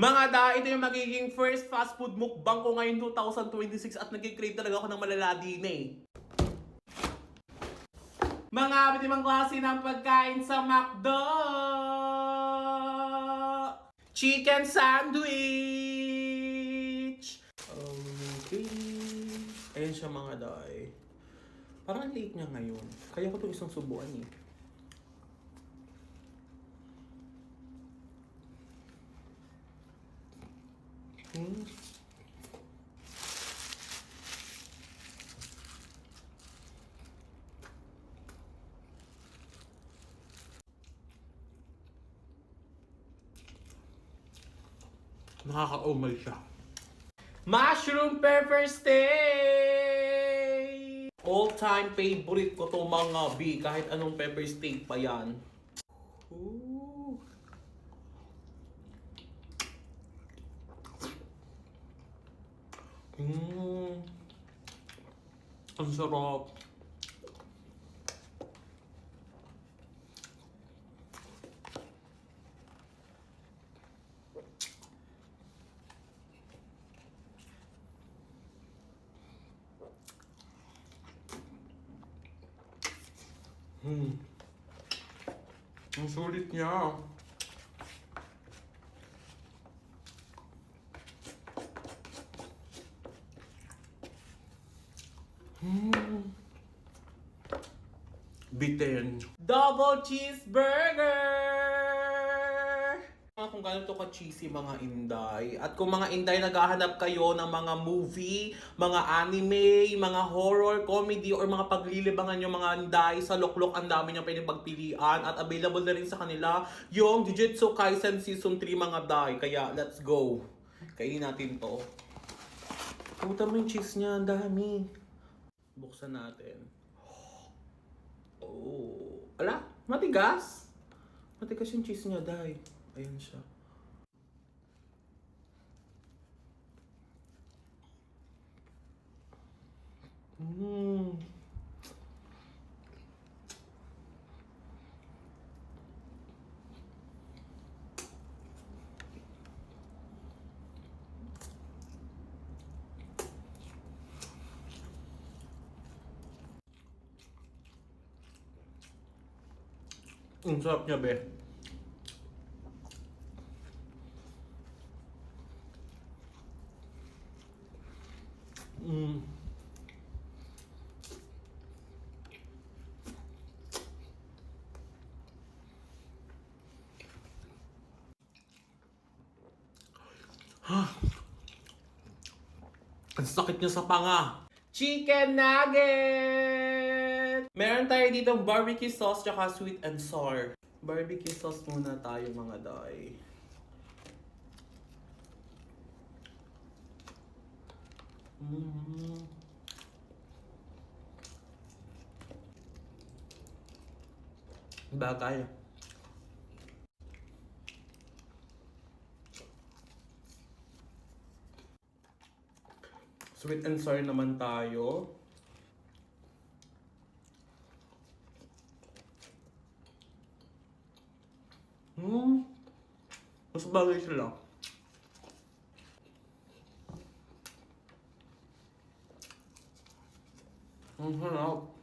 Mga da, ito yung magiging first fast food mukbang ko ngayon 2026 at nag-crave talaga ako ng malala din eh. Mga abit ibang klase ng pagkain sa McDo! Chicken sandwich! Okay. Ayan siya mga day. Parang late niya ngayon. Kaya ko itong isang subuan eh. Nakaka-umay siya. Mushroom pepper steak! All-time favorite ko to mga B. Kahit anong pepper steak pa yan. Ooh. Ang sarap. Ang sulit niya. Bitin. Double cheeseburger! Kung gano'n to ka-cheesy mga inday. At kung mga inday naghahanap kayo ng mga movie, mga anime, mga horror, comedy, or mga paglilibangan yung mga inday sa Loklok, ang dami niyang pwedeng pagpilian. At available na rin sa kanila yung Jujutsu Kaisen Season 3 mga day. Kaya let's go. Kainin natin to. Puta mo yung cheese niya, ang dami. Buksan natin. Oh. Ala, matigas. Matigas yung cheese niya, day. Ayan siya. Ang sarap niya, be. Ang sakit niya sa panga. Chicken nugget! Meron tayo dito barbecue sauce tsaka sweet and sour. Barbecue sauce muna tayo mga day. Bagay. Sweet and sour naman tayo. Mas bagay sila. Ang harap.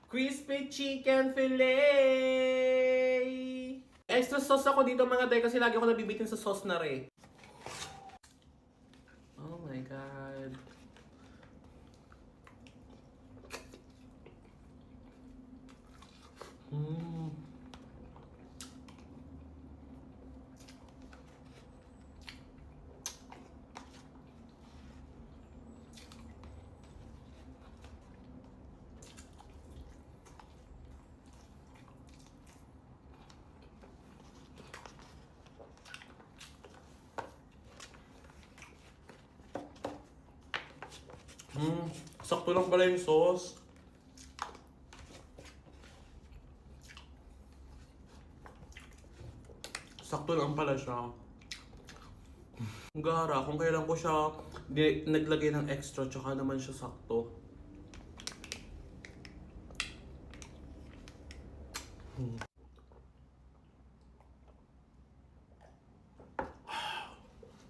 Crispy chicken fillet! Extra sauce ako dito mga day kasi lagi ako nabibitin sa sauce na re. Oh my god. Sakto lang pala yung sauce. Sakto lang pala siya. Gara, kung kailan ko siya naglagay ng extra, tsaka naman siya sakto.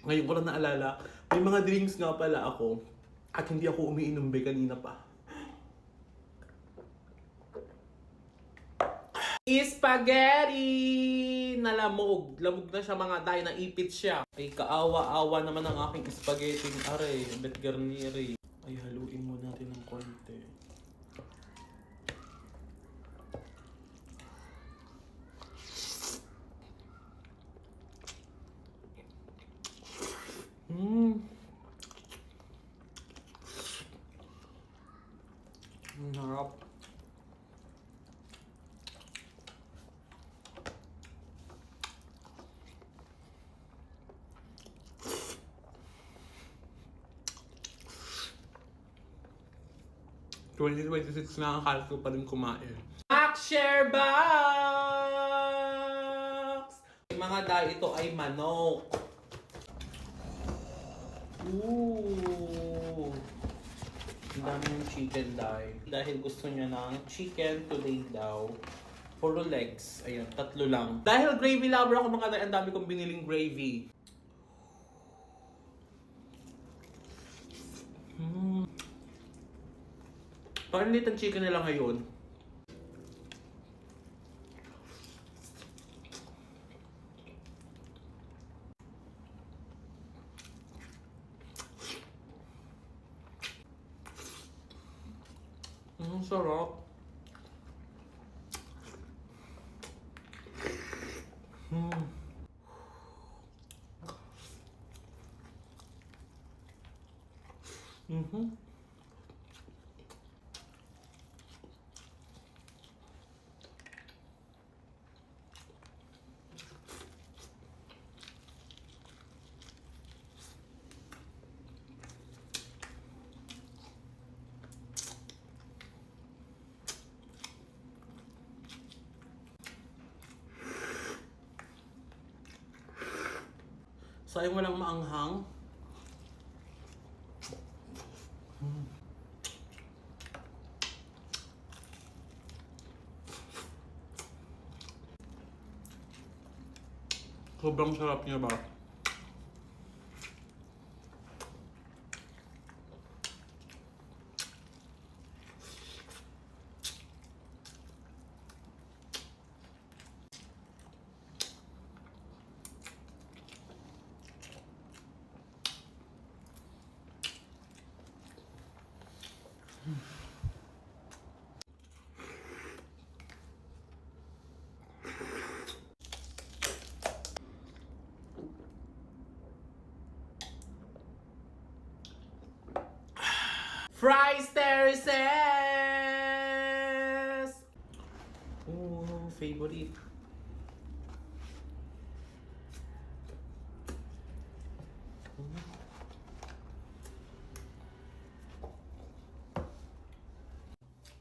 Ngayon ko lang naalala, may mga drinks nga pala ako at hindi ako umiinom kanina pa. Spaghetti! Nalamog. Lamog na siya mga dahil naipit siya. Ay kaawa-awa naman ang aking spaghetti. Aray, bet garniri. Ay haluin mo natin ng konti. Ang harap. (2026) na akala ko pa rin kumain. Share box! Mga dahil ito ay manok. Ooh! Ang dami yung chicken dahil gusto niya ng chicken today daw. Puro legs. Ayun, 3 lang. Dahil gravy lover ako mga dahil, ang dami kong biniling gravy. Parang litang chicken nila ngayon. Ang sarap. Sayang walang maanghang. Sobrang sarap niya ba? Fries terraces! Oh, favorite.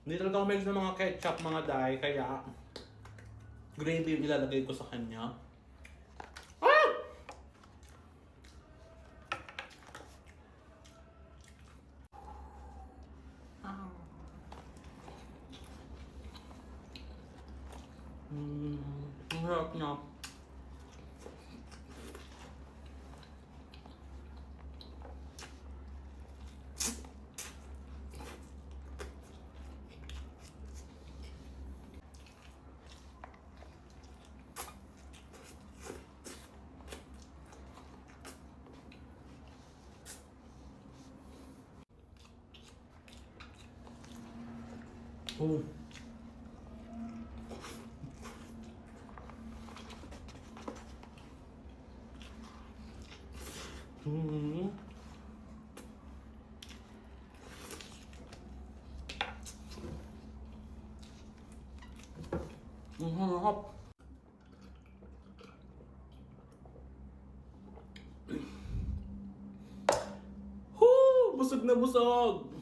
Hindi talaga ako mahilig sa mga ketchup mga day, kaya gravy yung ilalagay ko sa kanya. Ang harap niya. Oh. Ang harap. Busog na busog!